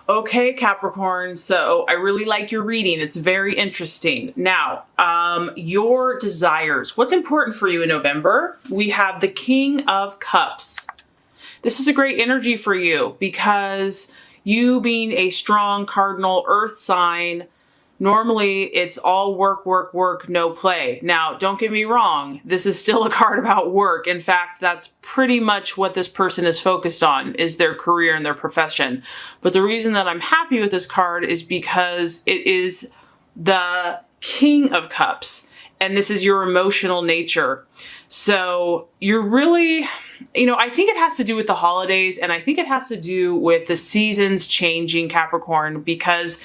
Okay, Capricorn, so I really like your reading. It's very interesting. Now, your desires. What's important for you in November? We have the King of Cups. This is a great energy for you because you being a strong cardinal earth sign, normally it's all work, work, work, no play. Now, don't get me wrong. This is still a card about work. In fact, that's pretty much what this person is focused on, is their career and their profession. But the reason that I'm happy with this card is because it is the King of Cups, and this is your emotional nature. So you're really, I think it has to do with the holidays, and I think it has to do with the seasons changing, Capricorn, because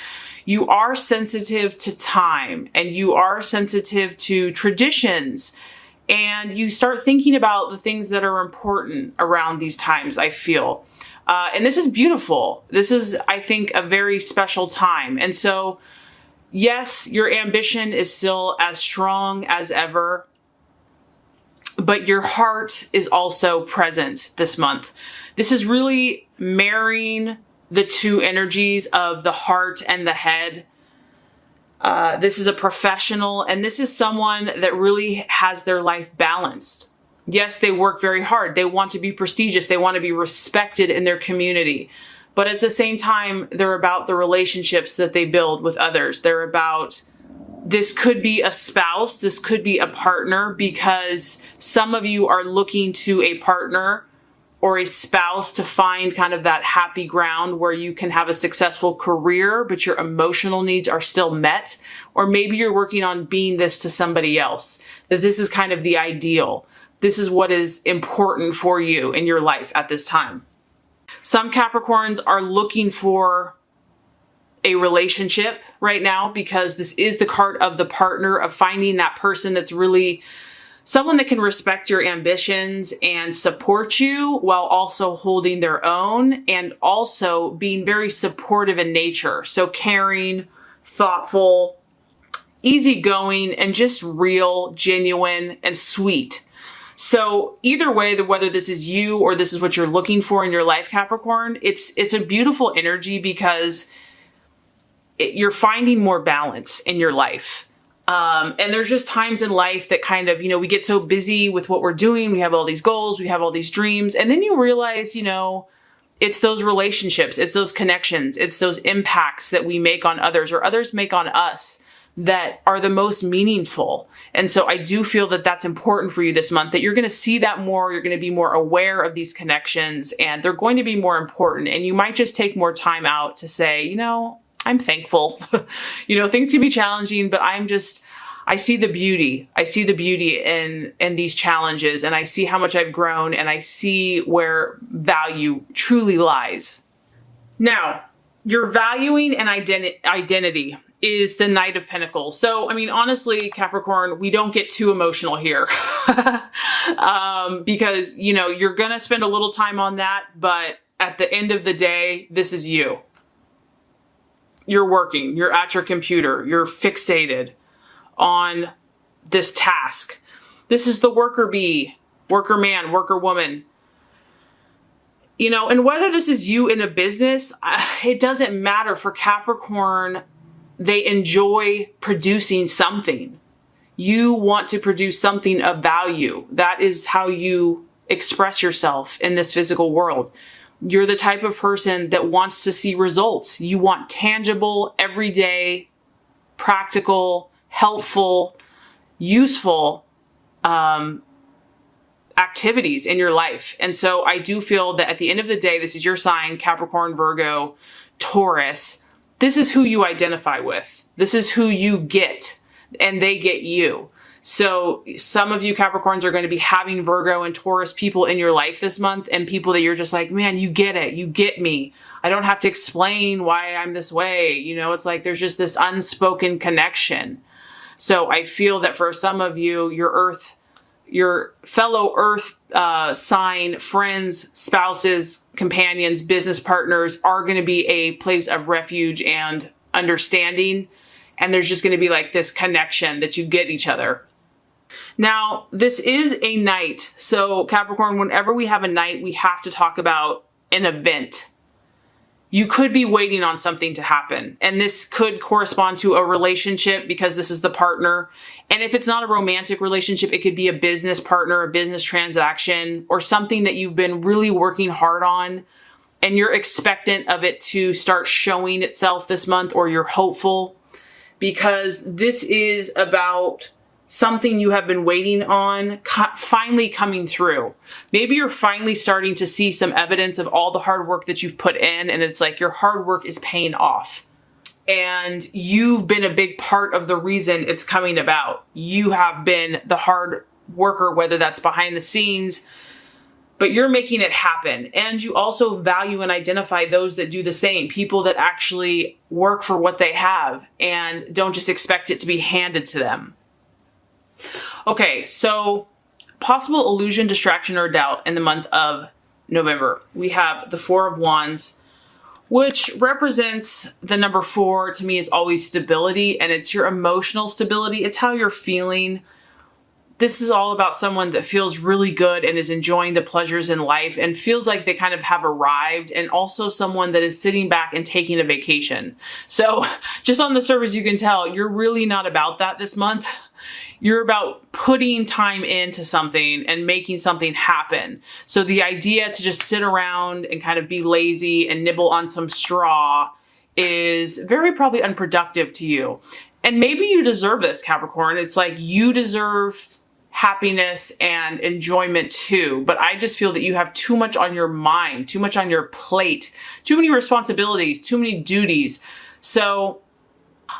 you are sensitive to time and you are sensitive to traditions, and you start thinking about the things that are important around these times, I feel. And this is beautiful. This is, I think, a very special time. And so, yes, your ambition is still as strong as ever, but your heart is also present this month. This is really marrying the two energies of the heart and the head. This is a professional, and this is someone that really has their life balanced. Yes, they work very hard. They want to be prestigious. They want to be respected in their community. But at the same time, they're about the relationships that they build with others. They're about, this could be a spouse, this could be a partner, because some of you are looking to a partner or a spouse to find kind of that happy ground where you can have a successful career, but your emotional needs are still met. Or maybe you're working on being this to somebody else, that this is kind of the ideal. This is what is important for you in your life at this time. Some Capricorns are looking for a relationship right now because this is the card of the partner, of finding that person that's really someone that can respect your ambitions and support you while also holding their own, and also being very supportive in nature. So caring, thoughtful, easygoing, and just real, genuine, and sweet. So either way, whether this is you or this is what you're looking for in your life, Capricorn, it's a beautiful energy because you're finding more balance in your life. And there's just times in life that kind of, we get so busy with what we're doing. We have all these goals, we have all these dreams. And then you realize, it's those relationships, it's those connections, it's those impacts that we make on others or others make on us that are the most meaningful. And so I do feel that that's important for you this month, that you're going to see that more. You're going to be more aware of these connections, and they're going to be more important. And you might just take more time out to say, I'm thankful. Things can be challenging, but I see the beauty. I see the beauty in these challenges, and I see how much I've grown, and I see where value truly lies. Now, your valuing and identity is the Knight of Pentacles. So, honestly, Capricorn, we don't get too emotional here because, you're going to spend a little time on that, but at the end of the day, this is you. You're working, you're at your computer, you're fixated on this task. This is the worker bee, worker man, worker woman. And whether this is you in a business, it doesn't matter. For Capricorn, they enjoy producing something. You want to produce something of value. That is how you express yourself in this physical world. You're the type of person that wants to see results. You want tangible, everyday, practical, helpful, useful activities in your life. And so I do feel that at the end of the day, this is your sign, Capricorn, Virgo, Taurus. This is who you identify with. This is who you get, and they get you. So some of you Capricorns are going to be having Virgo and Taurus people in your life this month, and people that you're just like, man, you get it. You get me. I don't have to explain why I'm this way. It's like there's just this unspoken connection. So I feel that for some of you, your fellow earth sign friends, spouses, companions, business partners are going to be a place of refuge and understanding. And there's just going to be like this connection that you get each other. Now, this is a night. So Capricorn, whenever we have a night, we have to talk about an event. You could be waiting on something to happen. And this could correspond to a relationship because this is the partner. And if it's not a romantic relationship, it could be a business partner, a business transaction, or something that you've been really working hard on and you're expectant of it to start showing itself this month, or you're hopeful, because this is about something you have been waiting on finally coming through. Maybe you're finally starting to see some evidence of all the hard work that you've put in, and it's like your hard work is paying off. And you've been a big part of the reason it's coming about. You have been the hard worker, whether that's behind the scenes, but you're making it happen. And you also value and identify those that do the same, people that actually work for what they have and don't just expect it to be handed to them. Okay, so possible illusion, distraction, or doubt in the month of November. We have the Four of Wands, which represents the number 4 to me is always stability, and it's your emotional stability. It's how you're feeling. This is all about someone that feels really good and is enjoying the pleasures in life and feels like they kind of have arrived, and also someone that is sitting back and taking a vacation. So just on the surface, you can tell you're really not about that this month. You're about putting time into something and making something happen. So the idea to just sit around and kind of be lazy and nibble on some straw is very probably unproductive to you. And maybe you deserve this, Capricorn. It's like you deserve happiness and enjoyment too. But I just feel that you have too much on your mind, too much on your plate, too many responsibilities, too many duties. So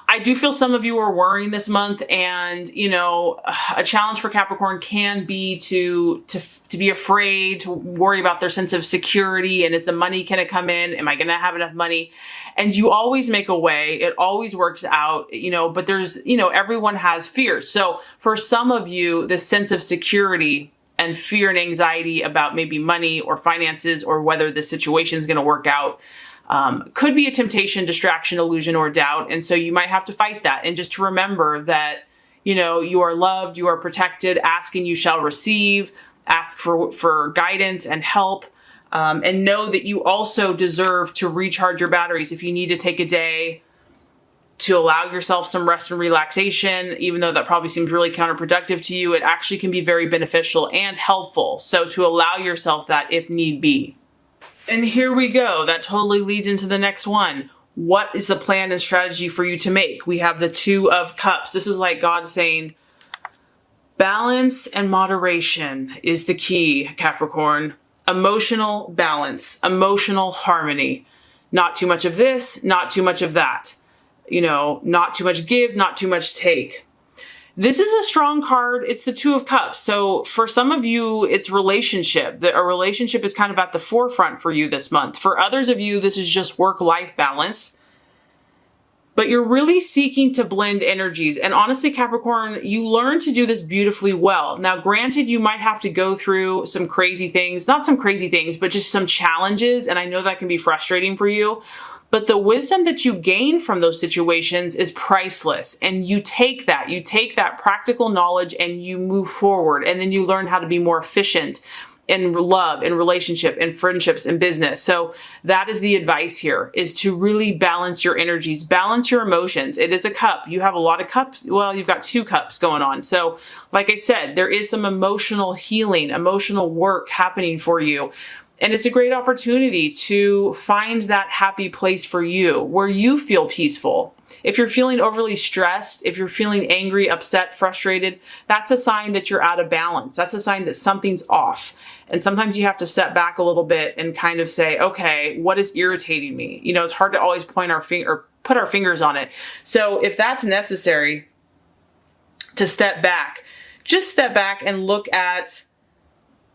I do feel some of you are worrying this month, and you know, a challenge for Capricorn can be to be afraid, to worry about their sense of security, and is the money gonna come in? Am I gonna have enough money? And you always make a way. It always works out, you know, but there's, you know, everyone has fear. So for some of you, this sense of security and fear and anxiety about maybe money or finances or whether the situation is going to work out could be a temptation, distraction, illusion, or doubt. And so you might have to fight that. And just to remember that, you know, you are loved, you are protected, ask and you shall receive, ask for guidance and help. And know that you also deserve to recharge your batteries. If you need to take a day to allow yourself some rest and relaxation, even though that probably seems really counterproductive to you, it actually can be very beneficial and helpful. So to allow yourself that if need be. And here we go. That totally leads into the next one. What is the plan and strategy for you to make? We have the Two of Cups. This is like God saying, balance and moderation is the key, Capricorn. Emotional balance, emotional harmony. Not too much of this, not too much of that. You know, not too much give, not too much take. This is a strong card. It's the Two of Cups. So for some of you, it's relationship. A relationship is kind of at the forefront for you this month. For others of you, this is just work-life balance. But you're really seeking to blend energies. And honestly, Capricorn, you learn to do this beautifully well. Now, granted, you might have to go through some crazy things, not some crazy things, but just some challenges. And I know that can be frustrating for you. But the wisdom that you gain from those situations is priceless. And you take that practical knowledge and you move forward. And then you learn how to be more efficient in love, in relationship, in friendships, in business. So that is the advice here, is to really balance your energies, balance your emotions. It is a cup. You have a lot of cups. Well, you've got 2 cups going on. So like I said, there is some emotional healing, emotional work happening for you. And it's a great opportunity to find that happy place for you where you feel peaceful. If you're feeling overly stressed, if you're feeling angry, upset, frustrated, that's a sign that you're out of balance. That's a sign that something's off. And sometimes you have to step back a little bit and kind of say, okay, what is irritating me? You know, it's hard to always point our finger or put our fingers on it. So if that's necessary to step back, just step back and look at,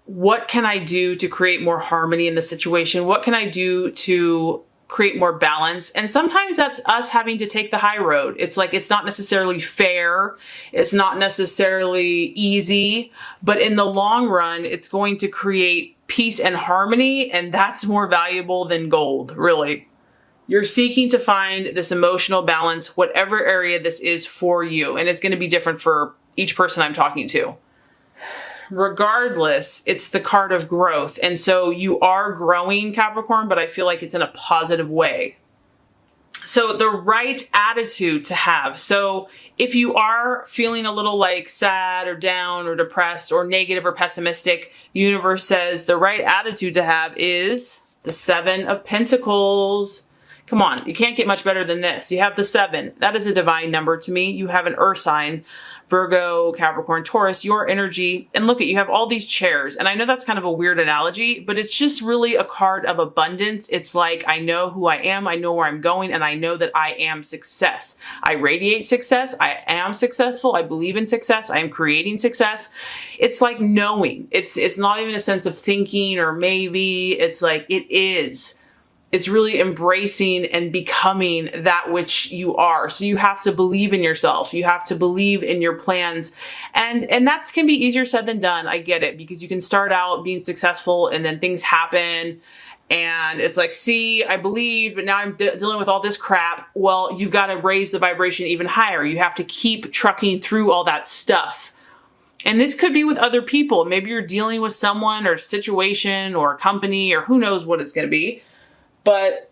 what can I do to create more harmony in the situation? What can I do to create more balance? And sometimes that's us having to take the high road. It's like, it's not necessarily fair. It's not necessarily easy, but in the long run, it's going to create peace and harmony. And that's more valuable than gold, really. You're seeking to find this emotional balance, whatever area this is for you. And it's going to be different for each person I'm talking to. regardless, it's the card of growth. And so you are growing, Capricorn, but I feel like it's in a positive way. So the right attitude to have. So if you are feeling a little like sad or down or depressed or negative or pessimistic, the universe says the right attitude to have is the 7 of Pentacles. Come on, you can't get much better than this. You have the 7. That is a divine number to me. You have an earth sign, Virgo, Capricorn, Taurus, your energy. And look at, you have all these chairs. And I know that's kind of a weird analogy, but it's just really a card of abundance. It's like, I know who I am, I know where I'm going, and I know that I am success. I radiate success. I am successful. I believe in success. I am creating success. It's like knowing. It's not even a sense of thinking or maybe. It's like, it is. It's really embracing and becoming that which you are. So you have to believe in yourself. You have to believe in your plans. And that can be easier said than done. I get it, because you can start out being successful and then things happen. And it's like, see, I believed, but now I'm dealing with all this crap. Well, you've got to raise the vibration even higher. You have to keep trucking through all that stuff. And this could be with other people. Maybe you're dealing with someone or situation or company or who knows what it's going to be. But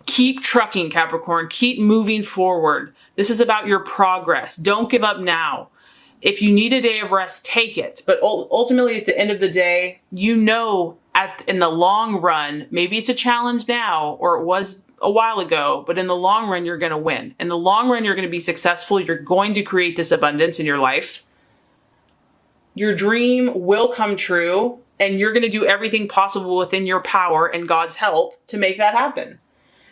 keep trucking, Capricorn. Keep moving forward. This is about your progress. Don't give up now. If you need a day of rest, take it. But ultimately, at the end of the day, you know, in the long run, maybe it's a challenge now, or it was a while ago, but in the long run, you're going to win. In the long run, you're going to be successful. You're going to create this abundance in your life. Your dream will come true. And you're going to do everything possible within your power and God's help to make that happen.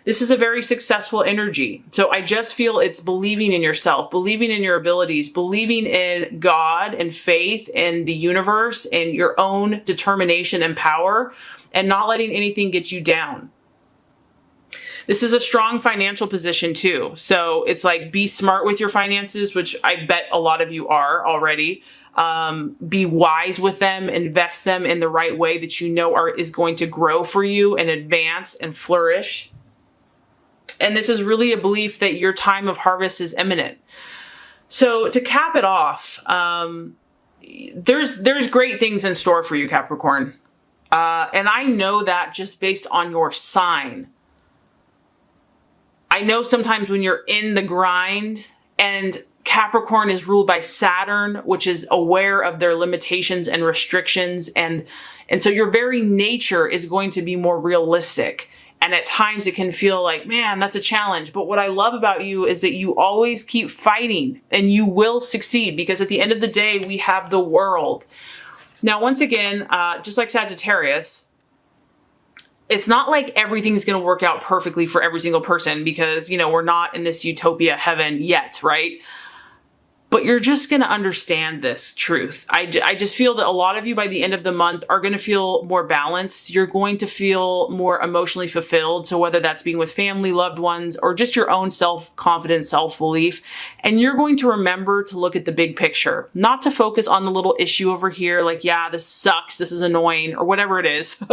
This is a very successful energy. So I just feel it's believing in yourself, believing in your abilities, believing in God and faith and the universe and your own determination and power, and not letting anything get you down. This is a strong financial position too. So it's like, be smart with your finances, which I bet a lot of you are already. Be wise with them, invest them in the right way that you know is going to grow for you and advance and flourish. And this is really a belief that your time of harvest is imminent. So to cap it off, there's great things in store for you, Capricorn. And I know that just based on your sign. I know sometimes when you're in the grind, and Capricorn is ruled by Saturn, which is aware of their limitations and restrictions. And so your very nature is going to be more realistic. And at times it can feel like, man, that's a challenge. But what I love about you is that you always keep fighting and you will succeed, because at the end of the day, we have the world. Now, once again, just like Sagittarius, it's not like everything's going to work out perfectly for every single person, because, you know, we're not in this utopia heaven yet, right? But you're just going to understand this truth. I just feel that a lot of you by the end of the month are going to feel more balanced. You're going to feel more emotionally fulfilled. So whether that's being with family, loved ones, or just your own self-confidence, self-belief, and you're going to remember to look at the big picture, not to focus on the little issue over here, like, yeah, this sucks, this is annoying, or whatever it is.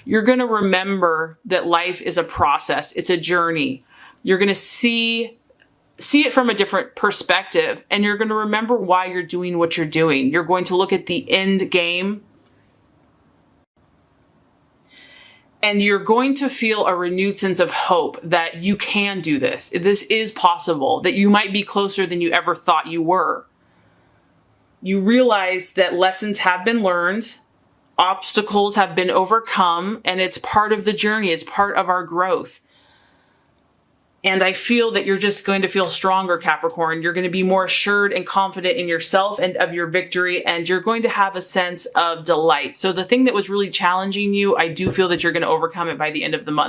You're going to remember that life is a process. It's a journey. You're going to see it from a different perspective, and you're going to remember why you're doing what you're doing. You're going to look at the end game, and you're going to feel a renewed sense of hope that you can do this. This is possible, that you might be closer than you ever thought you were. You realize that lessons have been learned, obstacles have been overcome, and it's part of the journey. It's part of our growth. And I feel that you're just going to feel stronger, Capricorn. You're going to be more assured and confident in yourself and of your victory, and you're going to have a sense of delight. So the thing that was really challenging you, I do feel that you're going to overcome it by the end of the month.